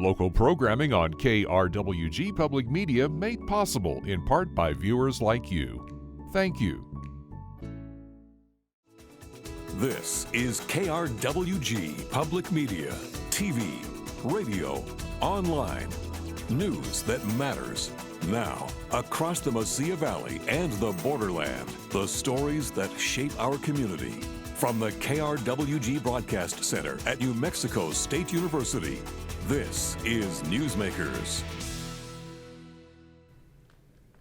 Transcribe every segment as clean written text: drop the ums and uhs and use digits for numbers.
Local programming on KRWG Public Media made possible in part by viewers like you. Thank you. This is KRWG Public Media, TV, radio, online, news that matters. Now, across the Mesilla Valley and the borderland, the stories that shape our community. From the KRWG Broadcast Center at New Mexico State University, this is Newsmakers.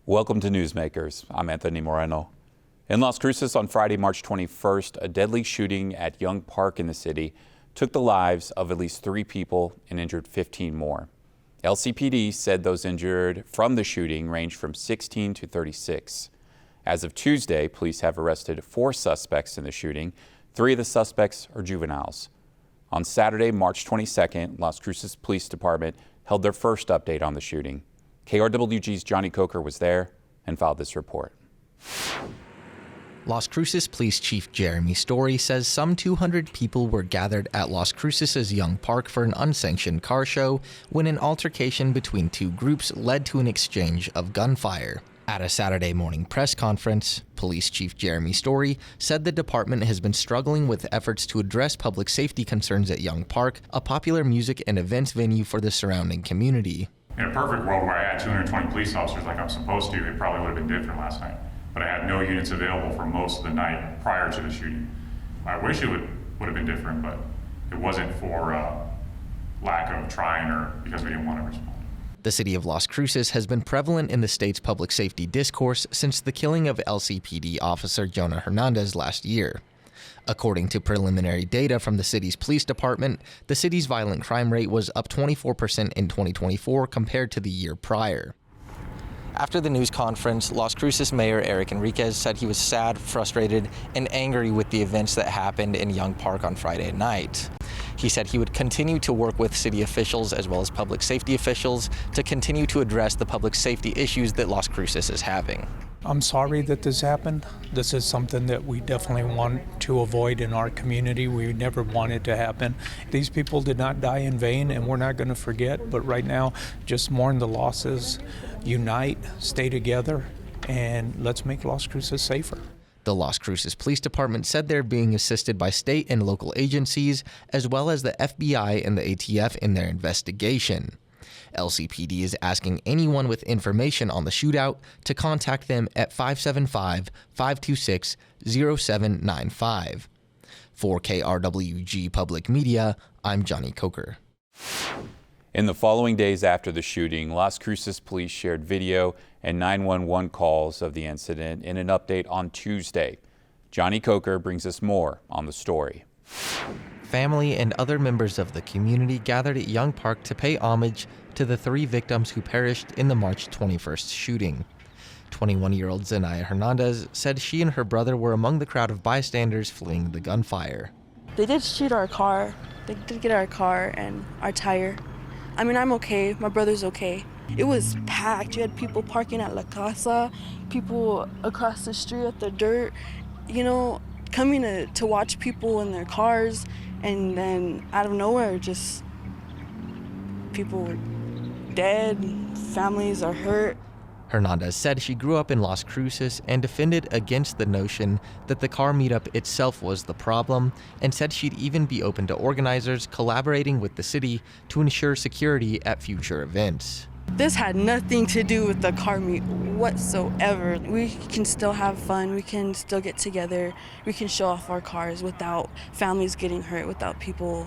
Welcome to Newsmakers. I'm Anthony Moreno. In Las Cruces on Friday, March 21st, a deadly shooting at Young Park in the city took the lives of at least 3 people and injured 15 more. LCPD said those injured from the shooting ranged from 16 to 36. As of Tuesday, police have arrested 4 suspects in the shooting. 3 of the suspects are juveniles. On Saturday, March 22nd, Las Cruces Police Department held their first update on the shooting. KRWG's Johnny Coker was there and filed this report. Las Cruces Police Chief Jeremy Story says some 200 people were gathered at Las Cruces' Young Park for an unsanctioned car show when an altercation between 2 groups led to an exchange of gunfire. At a Saturday morning press conference, Police Chief Jeremy Story said the department has been struggling with efforts to address public safety concerns at Young Park, a popular music and events venue for the surrounding community. In a perfect world where I had 220 police officers like I'm supposed to, it probably would have been different last night. But I had no units available for most of the night prior to the shooting. I wish it would have been different, but it wasn't for lack of trying or because we didn't want to respond. The city of Las Cruces has been prevalent in the state's public safety discourse since the killing of LCPD officer Johana Hernandez last year. According to preliminary data from the city's police department, the city's violent crime rate was up 24% in 2024 compared to the year prior. After the news conference, Las Cruces Mayor Eric Enriquez said he was sad, frustrated, and angry with the events that happened in Young Park on Friday night. He said he would continue to work with city officials as well as public safety officials to continue to address the public safety issues that Las Cruces is having. I'm sorry that this happened. This is something that we definitely want to avoid in our community. We never want it to happen. These people did not die in vain, and we're not going to forget. But right now, just mourn the losses, unite, stay together, and let's make Las Cruces safer. The Las Cruces Police Department said they're being assisted by state and local agencies, as well as the FBI and the ATF in their investigation. LCPD is asking anyone with information on the shootout to contact them at 575-526-0795. For KRWG Public Media, I'm Johnny Coker. In the following days after the shooting, Las Cruces police shared video and 911 calls of the incident in an update on Tuesday. Johnny Coker brings us more on the story. Family and other members of the community gathered at Young Park to pay homage to the 3 victims who perished in the March 21st shooting. 21-year-old Zenaya Hernandez said she and her brother were among the crowd of bystanders fleeing the gunfire. They did shoot our car. They did get our car and our tire. I mean, I'm okay. My brother's okay. It was packed. You had people parking at La Casa, people across the street at the dirt, coming to watch people in their cars, and then out of nowhere, just people were dead, families are hurt. Hernandez said she grew up in Las Cruces and defended against the notion that the car meetup itself was the problem, and said she'd even be open to organizers collaborating with the city to ensure security at future events. This had nothing to do with the car meet whatsoever. We can still have fun, we can still get together, we can show off our cars without families getting hurt, without people,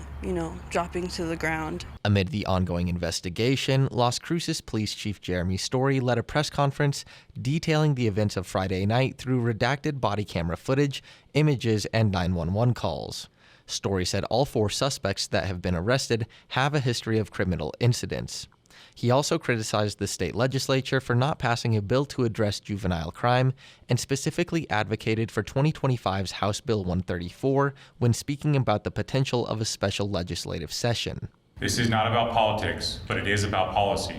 dropping to the ground. Amid the ongoing investigation, Las Cruces Police Chief Jeremy Story led a press conference detailing the events of Friday night through redacted body camera footage, images, and 911 calls. Story said all 4 suspects that have been arrested have a history of criminal incidents. He also criticized the state legislature for not passing a bill to address juvenile crime and specifically advocated for 2025's House Bill 134 when speaking about the potential of a special legislative session. This is not about politics, but it is about policy.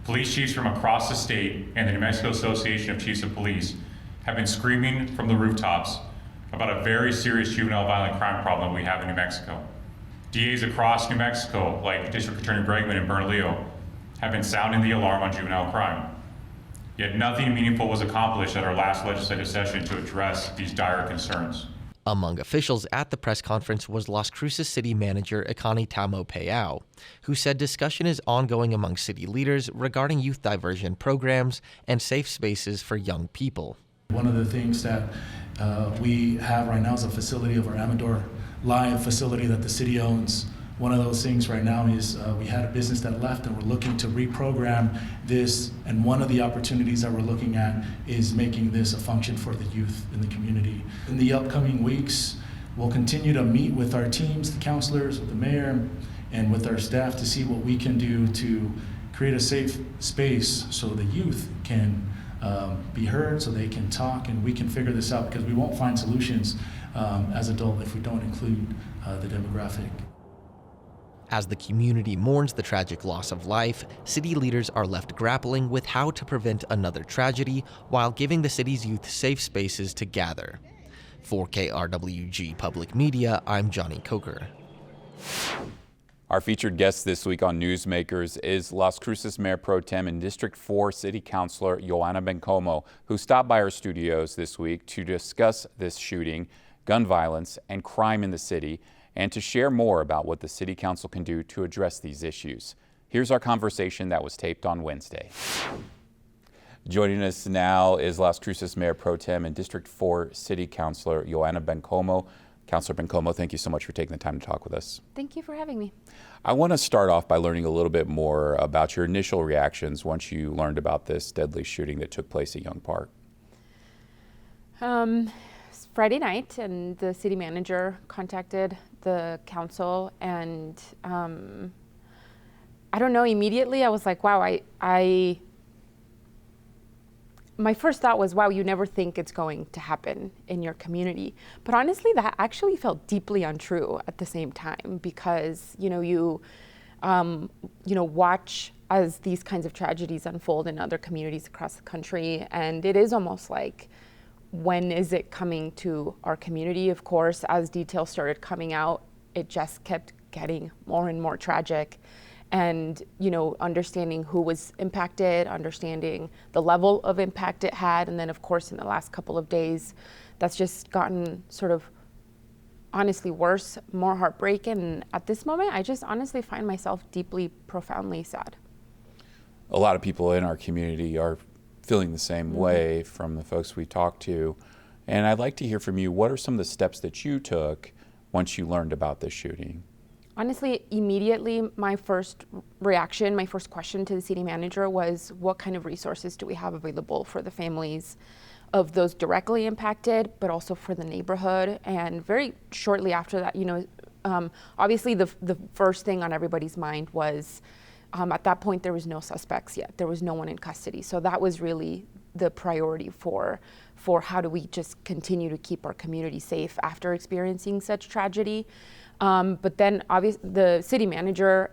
Police chiefs from across the state and the New Mexico Association of Chiefs of Police have been screaming from the rooftops about a very serious juvenile violent crime problem we have in New Mexico. DAs across New Mexico, like District Attorney Bregman in Bernalillo, have been sounding the alarm on juvenile crime. Yet nothing meaningful was accomplished at our last legislative session to address these dire concerns. Among officials at the press conference was Las Cruces City Manager Ikani Tamo Peao, who said discussion is ongoing among city leaders regarding youth diversion programs and safe spaces for young people. One of the things that we have right now is a facility of our Amador Live facility that the city owns. One of those things right now is we had a business that left and we're looking to reprogram this, and one of the opportunities that we're looking at is making this a function for the youth in the community. In the upcoming weeks, we'll continue to meet with our teams, the councilors, with the mayor, and with our staff to see what we can do to create a safe space so the youth can be heard, so they can talk, and we can figure this out, because we won't find solutions as adults if we don't include the demographic. As the community mourns the tragic loss of life, city leaders are left grappling with how to prevent another tragedy while giving the city's youth safe spaces to gather. For KRWG Public Media, I'm Johnny Coker. Our featured guest this week on Newsmakers is Las Cruces Mayor Pro Tem and District 4 City Councilor Johana Bencomo, who stopped by our studios this week to discuss this shooting, gun violence, and crime in the city, and to share more about what the City Council can do to address these issues. Here's our conversation that was taped on Wednesday. Joining us now is Las Cruces Mayor Pro Tem and District 4 City Councilor Johana Bencomo. Councilor Bencomo, thank you so much for taking the time to talk with us. Thank you for having me. I want to start off by learning a little bit more about your initial reactions once you learned about this deadly shooting that took place at Young Park. Friday night, and the city manager contacted the council, and I don't know, immediately I was like, wow, my first thought was, wow, you never think it's going to happen in your community. But honestly, that actually felt deeply untrue at the same time, because, you watch as these kinds of tragedies unfold in other communities across the country, and it is almost like, when is it coming to our community? Of course, as details started coming out, it just kept getting more and more tragic. And, understanding who was impacted, understanding the level of impact it had. And then, of course, in the last couple of days, that's just gotten sort of honestly worse, more heartbreaking. And at this moment, I just honestly find myself deeply, profoundly sad. A lot of people in our community are feeling the same way from the folks we talked to. And I'd like to hear from you, what are some of the steps that you took once you learned about this shooting? Honestly, immediately, my first reaction, my first question to the city manager was, what kind of resources do we have available for the families of those directly impacted, but also for the neighborhood? And very shortly after that, obviously the first thing on everybody's mind was, at that point, there was no suspects yet. There was no one in custody. So that was really the priority for how do we just continue to keep our community safe after experiencing such tragedy. But then obviously the city manager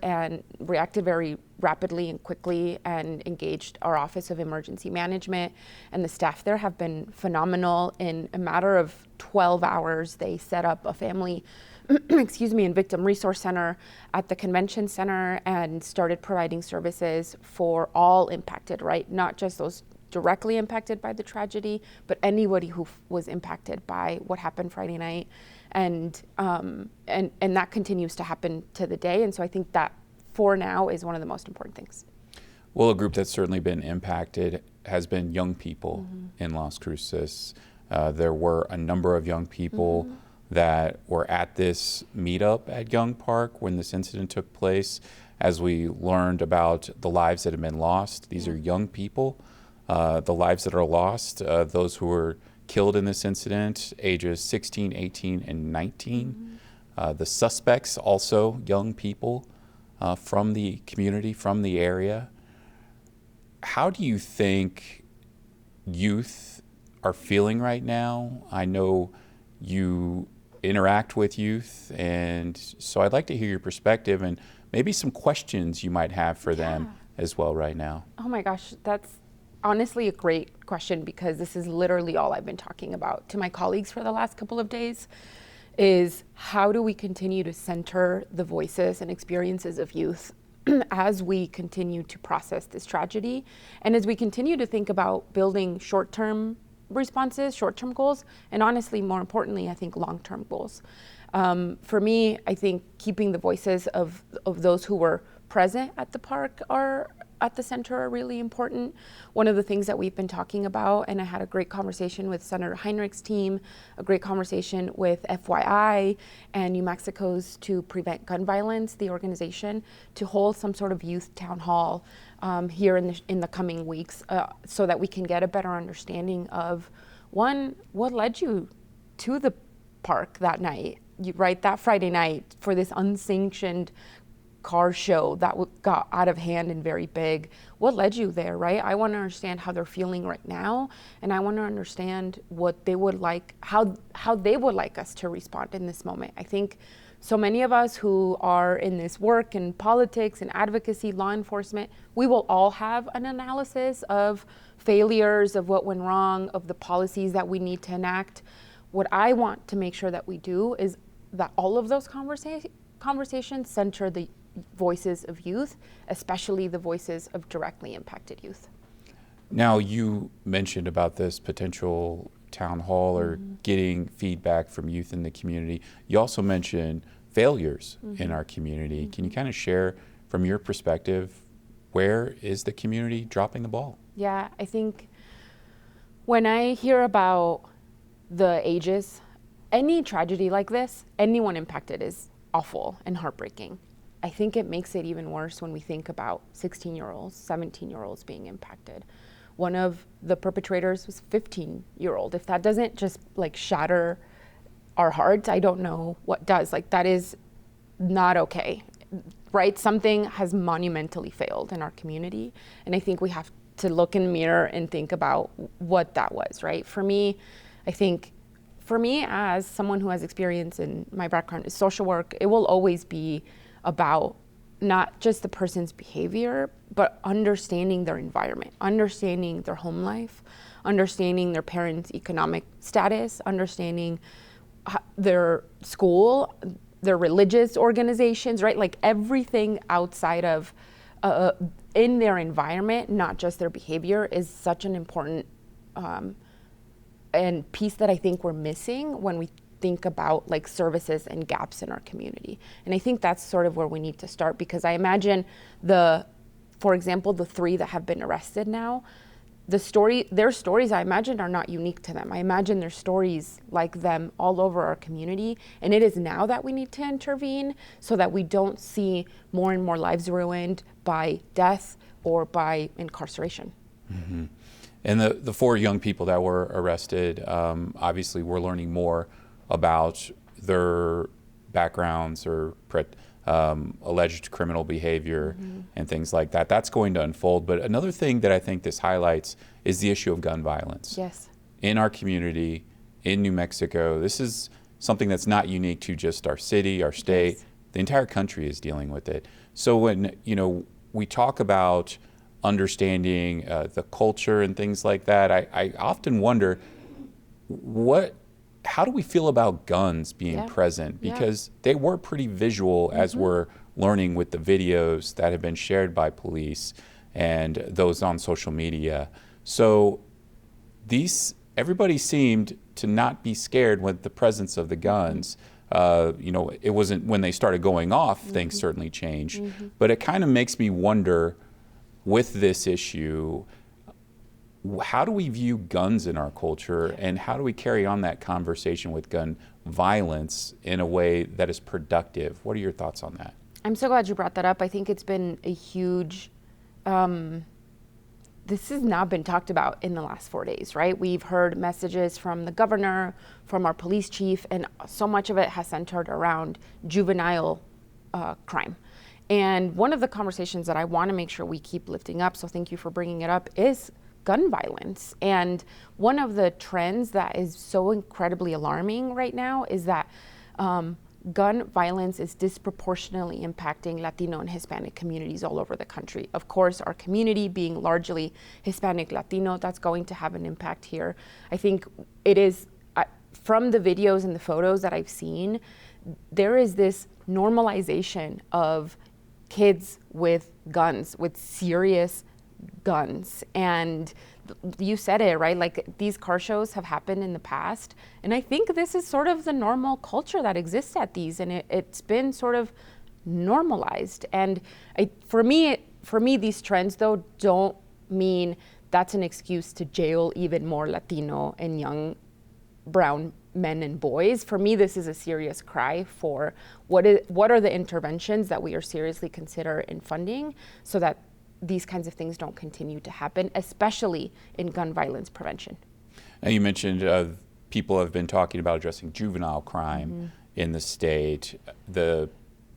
reacted very rapidly and quickly and engaged our Office of Emergency Management, and the staff there have been phenomenal. In a matter of 12 hours, they set up a family and victim resource center at the convention center and started providing services for all impacted, right? Not just those directly impacted by the tragedy, but anybody who was impacted by what happened Friday night. And that continues to happen to the day. And so I think that for now is one of the most important things. Well, a group that's certainly been impacted has been young people in Las Cruces. There were a number of young people that were at this meetup at Young Park when this incident took place. As we learned about the lives that have been lost, these are young people. The lives that are lost, those who were killed in this incident, ages 16, 18, and 19. The suspects, also young people from the community, from the area. How do you think youth are feeling right now? I know you interact with youth, and so I'd like to hear your perspective and maybe some questions you might have for them as well right now. Oh my gosh, that's honestly a great question, because this is literally all I've been talking about to my colleagues for the last couple of days. is how do we continue to center the voices and experiences of youth as we continue to process this tragedy, and as we continue to think about building short-term responses, short-term goals, and honestly, more importantly, I think long-term goals. For me, I think keeping the voices of those who were present at the park are at the center are really important. One of the things that we've been talking about, and I had a great conversation with Senator Heinrich's team, a great conversation with FYI and New Mexico's To Prevent Gun Violence, the organization, to hold some sort of youth town hall here in the coming weeks so that we can get a better understanding of, one, what led you to the park that night, right, that Friday night, for this unsanctioned car show that got out of hand and very big. What led you there, right? I want to understand how they're feeling right now, and I want to understand what they would like, how they would like us to respond in this moment. I think so many of us who are in this work in politics and advocacy, law enforcement, we will all have an analysis of failures, of what went wrong, of the policies that we need to enact. What I want to make sure that we do is that all of those conversations center the voices of youth, especially the voices of directly impacted youth. Now, you mentioned about this potential town hall or getting feedback from youth in the community. You also mentioned failures in our community. Can you kind of share from your perspective, where is the community dropping the ball? Yeah, I think when I hear about the ages, any tragedy like this, anyone impacted is awful and heartbreaking. I think it makes it even worse when we think about 16-year-olds, 17-year-olds being impacted. One of the perpetrators was 15-year-old. If that doesn't just like shatter our hearts, I don't know what does. Like, that is not okay, right? Something has monumentally failed in our community. And I think we have to look in the mirror and think about what that was, right? For me, I think for me, as someone who has experience in my background is social work, it will always be about not just the person's behavior, but understanding their environment, understanding their home life, understanding their parents' economic status, understanding their school, their religious organizations, right? Like everything outside of, in their environment, not just their behavior, is such an important and piece that I think we're missing when we think about like services and gaps in our community. And I think that's sort of where we need to start, because I imagine for example, the 3 that have been arrested now, their stories I imagine are not unique to them. I imagine there's stories like them all over our community, and it is now that we need to intervene so that we don't see more and more lives ruined by death or by incarceration. Mm-hmm. And the 4 young people that were arrested, obviously we're learning more about their backgrounds or alleged criminal behavior and things like that. That's going to unfold. But another thing that I think this highlights is the issue of gun violence. Yes. In our community, in New Mexico, this is something that's not unique to just our city, our state. Yes. The entire country is dealing with it. So when we talk about understanding the culture and things like that, I often wonder how do we feel about guns being present? Because they were pretty visual, as we're learning with the videos that have been shared by police and those on social media. So everybody seemed to not be scared with the presence of the guns. It wasn't when they started going off, things certainly changed. But it kind of makes me wonder, with this issue, how do we view guns in our culture, and how do we carry on that conversation with gun violence in a way that is productive? What are your thoughts on that? I'm so glad you brought that up. I think it's been a huge, this has not been talked about in the last 4 days, right? We've heard messages from the governor, from our police chief, and so much of it has centered around juvenile crime. And one of the conversations that I want to make sure we keep lifting up, so thank you for bringing it up, is gun violence. And one of the trends that is so incredibly alarming right now is that gun violence is disproportionately impacting Latino and Hispanic communities all over the country. Of course, our community being largely Hispanic Latino, that's going to have an impact here. I think it is, from the videos and the photos that I've seen, there is this normalization of kids with guns, with serious guns. And you said it, right? Like, these car shows have happened in the past. And I think this is sort of the normal culture that exists at these. And it's been sort of normalized. And for me, these trends, though, don't mean that's an excuse to jail even more Latino and young brown men and boys. For me, this is a serious cry for what are the interventions that we are seriously consider in funding so that these kinds of things don't continue to happen, especially in gun violence prevention. Now, you mentioned people have been talking about addressing juvenile crime in the state. The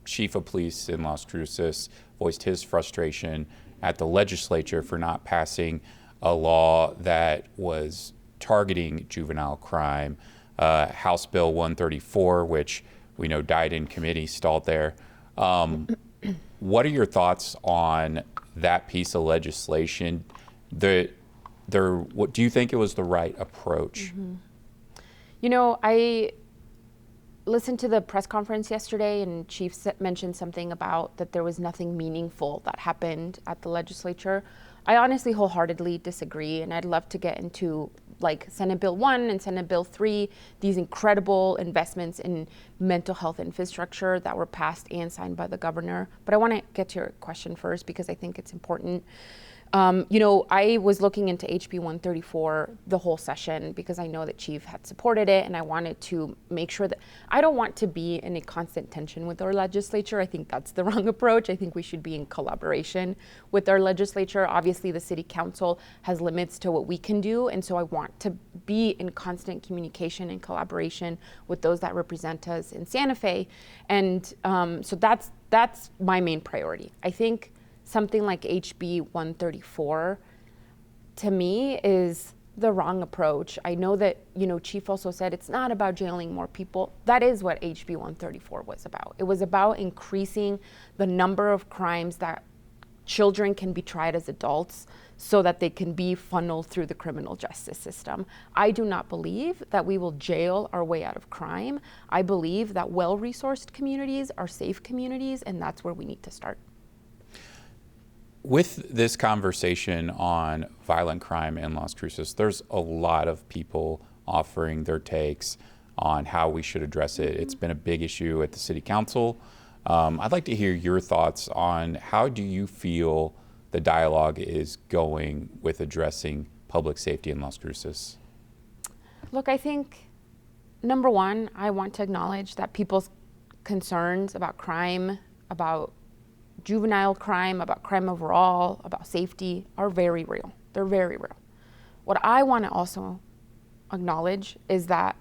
chief of police in Las Cruces voiced his frustration at the legislature for not passing a law that was targeting juvenile crime. House Bill 134, which we know died in committee, stalled there. What are your thoughts on that piece of legislation? What do you think it was the right approach? You know, I listened to the press conference yesterday, and Chief mentioned something about that there was nothing meaningful that happened at the legislature. I honestly wholeheartedly disagree, and I'd love to get into like Senate Bill 1 and Senate Bill 3, these incredible investments in mental health infrastructure that were passed and signed by the governor. But I want to get to your question first because I think it's important. You know, I was looking into HB 134 the whole session because I know that Chief had supported it, and I wanted to make sure that I don't want to be in a constant tension with our legislature. I think that's the wrong approach. I think we should be in collaboration with our legislature. Obviously, the City Council has limits to what we can do, and so I want to be in constant communication and collaboration with those that represent us in Santa Fe. And so that's my main priority. I think something like HB 134, to me, is the wrong approach. I know that, you know, Chief also said it's not about jailing more people. That is what HB 134 was about. It was about increasing the number of crimes that children can be tried as adults so that they can be funneled through the criminal justice system. I do not believe that we will jail our way out of crime. I believe that well-resourced communities are safe communities, and that's where we need to start. With this conversation on violent crime in Las Cruces, there's a lot of people offering their takes on how we should address it. It's been a big issue at the City Council. I'd like to hear your thoughts on how do you feel the dialogue is going with addressing public safety in Las Cruces? Look, I think, number one, I want to acknowledge that people's concerns about crime, about juvenile crime, about crime overall, about safety are very real. They're very real. What I want to also acknowledge is that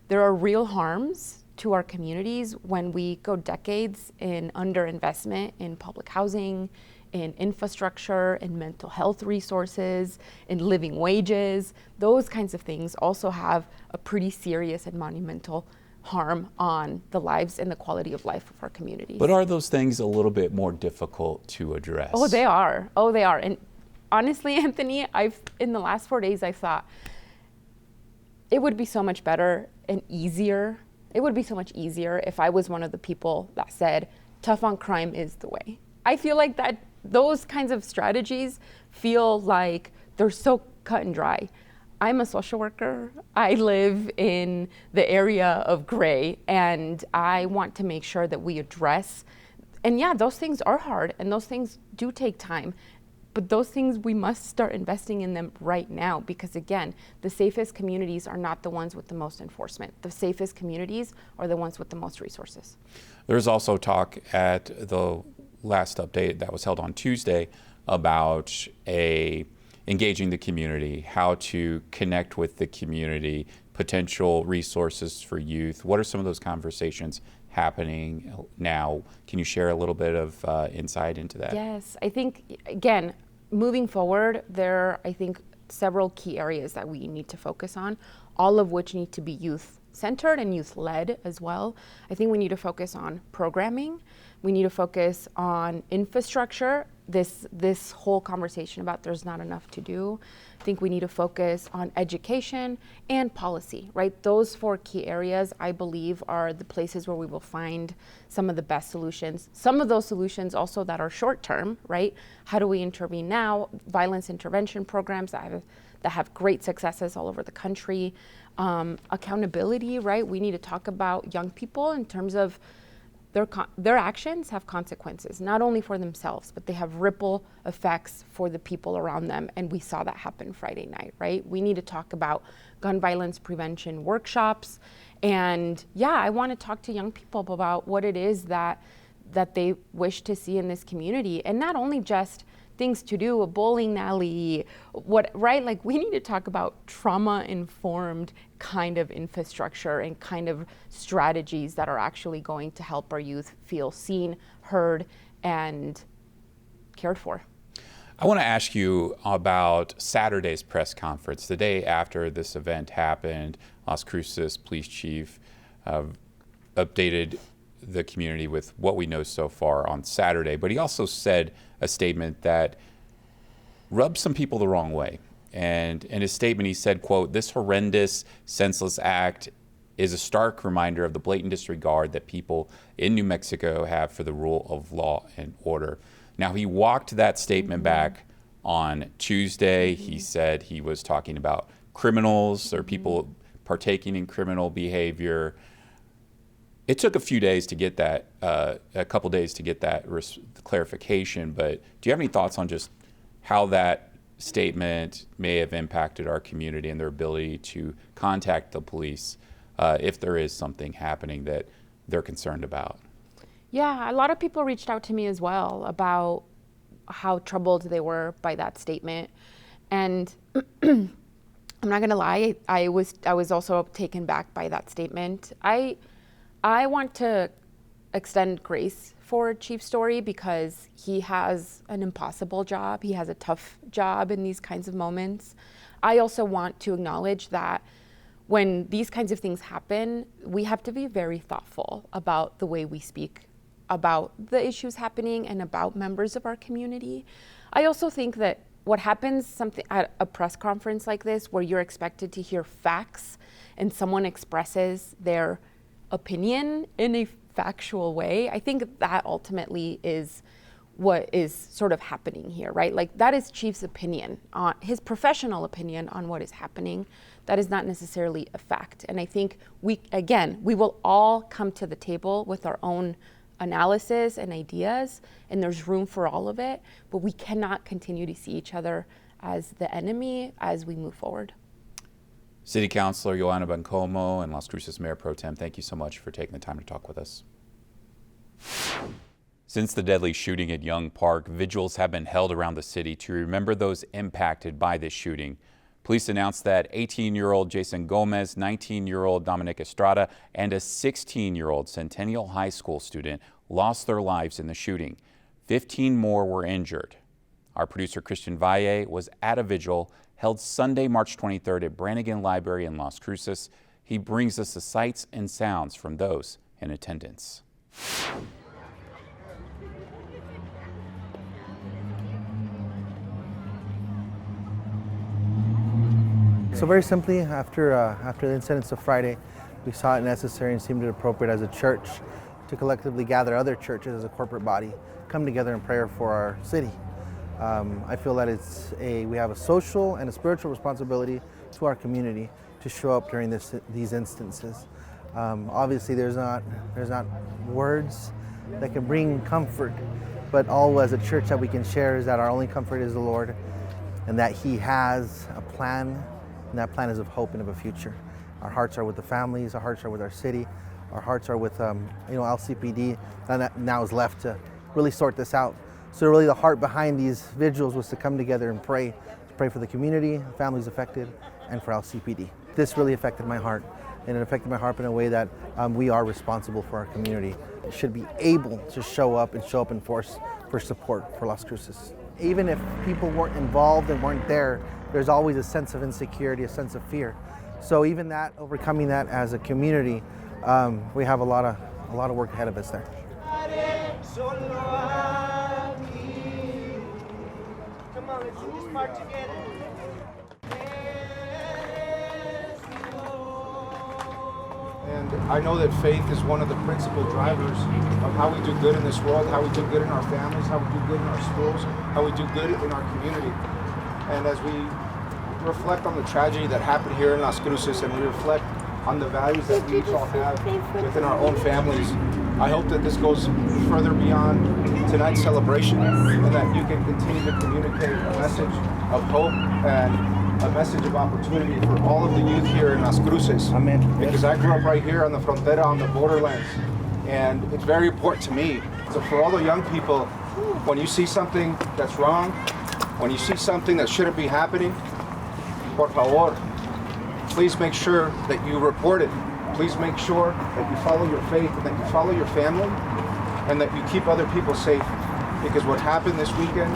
there are real harms to our communities when we go decades in underinvestment in public housing, in infrastructure, in mental health resources, in living wages. Those kinds of things also have a pretty serious and monumental harm on the lives and the quality of life of our communities. But are those things a little bit more difficult to address? Oh, they are. Oh, they are. And honestly, Anthony, in the last 4 days, I've thought it would be so much better and easier. It would be so much easier if I was one of the people that said, tough on crime is the way. I feel like that those kinds of strategies feel like they're so cut and dry. I'm a social worker. I live in the area of gray, and I want to make sure that we address, and yeah, those things are hard, and those things do take time, but those things, we must start investing in them right now, because again, the safest communities are not the ones with the most enforcement. The safest communities are the ones with the most resources. There's also talk at the last update that was held on Tuesday about engaging the community, how to connect with the community, potential resources for youth. What are some of those conversations happening now? Can you share a little bit of insight into that? Yes, I think, again, moving forward, there are, I think, several key areas that we need to focus on, all of which need to be youth-centered and youth-led as well. I think we need to focus on programming. We need to focus on infrastructure, this whole conversation about there's not enough to do. I think we need to focus on education and policy, right? Those 4 key areas, I believe, are the places where we will find some of the best solutions. Some of those solutions also that are short term, right? How do we intervene now? Violence intervention programs that have great successes all over the country. Accountability, right? We need to talk about young people in terms of their actions have consequences, not only for themselves, but they have ripple effects for the people around them. And we saw that happen Friday night, right? We need to talk about gun violence prevention workshops. And yeah, I want to talk to young people about what it is that they wish to see in this community. And not only just things to do, a bowling alley, right? Like, we need to talk about trauma-informed kind of infrastructure and kind of strategies that are actually going to help our youth feel seen, heard, and cared for. I want to ask you about Saturday's press conference. The day after this event happened, Las Cruces police chief updated the community with what we know so far on Saturday, but he also said a statement that rubbed some people the wrong way. And in his statement, he said, quote, "This horrendous, senseless act is a stark reminder of the blatant disregard that people in New Mexico have for the rule of law and order." Now, he walked that statement back on Tuesday. He said he was talking about criminals or people partaking in criminal behavior. It took a few days to get that, a couple days to get that clarification, but do you have any thoughts on just how that statement may have impacted our community and their ability to contact the police if there is something happening that they're concerned about? Yeah, a lot of people reached out to me as well about how troubled they were by that statement. And I'm not gonna lie, I was also taken back by that statement. I want to extend grace for Chief Story because he has an impossible job. He has a tough job in these kinds of moments. I also want to acknowledge that when these kinds of things happen, we have to be very thoughtful about the way we speak about the issues happening and about members of our community. I also think that what happens at a press conference like this, where you're expected to hear facts and someone expresses their opinion in a factual way, I think that ultimately is what is sort of happening here, right? Like, that is Chief's opinion, his professional opinion on what is happening. That is not necessarily a fact. And I think we will all come to the table with our own analysis and ideas, and there's room for all of it, but we cannot continue to see each other as the enemy as we move forward. City Councilor Johana Bencomo and Las Cruces Mayor Pro Tem, thank you so much for taking the time to talk with us. Since the deadly shooting at Young Park, vigils have been held around the city to remember those impacted by this shooting. Police announced that 18-year-old Jason Gomez, 19-year-old Dominic Estrada, and a 16-year-old Centennial High School student lost their lives in the shooting. 15 more were injured. Our producer Christian Valle was at a vigil held Sunday, March 23rd at Brannigan Library in Las Cruces. He brings us the sights and sounds from those in attendance. So very simply, after the incidents of Friday, we saw it necessary and seemed appropriate as a church to collectively gather other churches as a corporate body, come together in prayer for our city. I feel that we have a social and a spiritual responsibility to our community to show up during these instances. Obviously, there's not words that can bring comfort, but all as a church that we can share is that our only comfort is the Lord, and that He has a plan, and that plan is of hope and of a future. Our hearts are with the families, our hearts are with our city, our hearts are with LCPD, that now is left to really sort this out. So really the heart behind these vigils was to come together and pray for the community, families affected, and for LCPD. This really affected my heart, and it affected my heart in a way that we are responsible for our community. It should be able to show up in force for support for Las Cruces. Even if people weren't involved and weren't there, there's always a sense of insecurity, a sense of fear. So even that, overcoming that as a community, we have a lot of work ahead of us there. And I know that faith is one of the principal drivers of how we do good in this world, how we do good in our families, how we do good in our schools, how we do good in our community. And as we reflect on the tragedy that happened here in Las Cruces, and we reflect on the values that we each all have within our own families, I hope that this goes further beyond tonight's celebration, and that you can continue to communicate a message of hope and a message of opportunity for all of the youth here in Las Cruces. Amen. Because I grew up right here on the frontera, on the borderlands, and it's very important to me. So for all the young people, when you see something that's wrong, when you see something that shouldn't be happening, por favor, please make sure that you report it. Please make sure that you follow your faith and that you follow your family and that you keep other people safe. Because what happened this weekend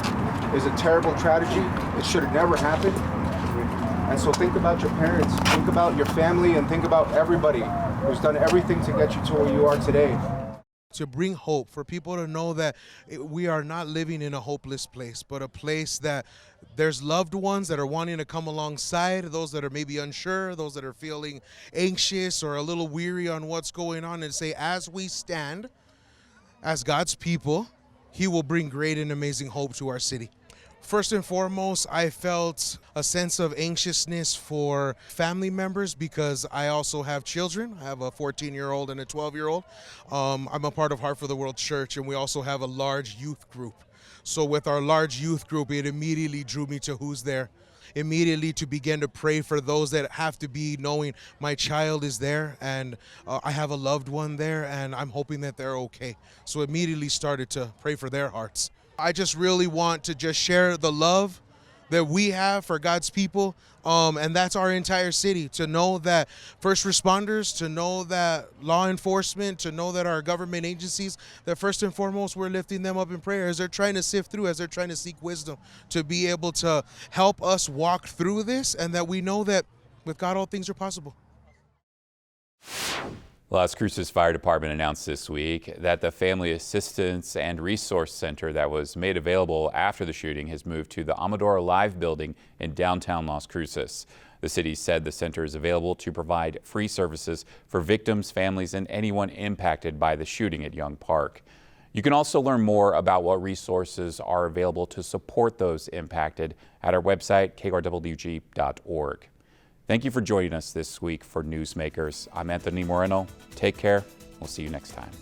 is a terrible tragedy. It should have never happened. And so think about your parents, think about your family, and think about everybody who's done everything to get you to where you are today. To bring hope, for people to know that we are not living in a hopeless place, but a place that there's loved ones that are wanting to come alongside, those that are maybe unsure, those that are feeling anxious or a little weary on what's going on, and say, as we stand as God's people, He will bring great and amazing hope to our city. First and foremost, I felt a sense of anxiousness for family members because I also have children. I have a 14-year-old and a 12-year-old. I'm a part of Heart for the World Church, and we also have a large youth group. So with our large youth group, it immediately drew me to who's there. Immediately to begin to pray for those that have to be, knowing my child is there and I have a loved one there and I'm hoping that they're okay. So immediately started to pray for their hearts. I just really want to just share the love that we have for God's people, and that's our entire city. To know that first responders, to know that law enforcement, to know that our government agencies, that first and foremost we're lifting them up in prayer as they're trying to sift through, as they're trying to seek wisdom, to be able to help us walk through this, and that we know that with God all things are possible. Las Cruces Fire Department announced this week that the Family Assistance and Resource Center that was made available after the shooting has moved to the Amador Alive building in downtown Las Cruces. The city said the center is available to provide free services for victims, families, and anyone impacted by the shooting at Young Park. You can also learn more about what resources are available to support those impacted at our website, krwg.org. Thank you for joining us this week for Newsmakers. I'm Anthony Moreno. Take care. We'll see you next time.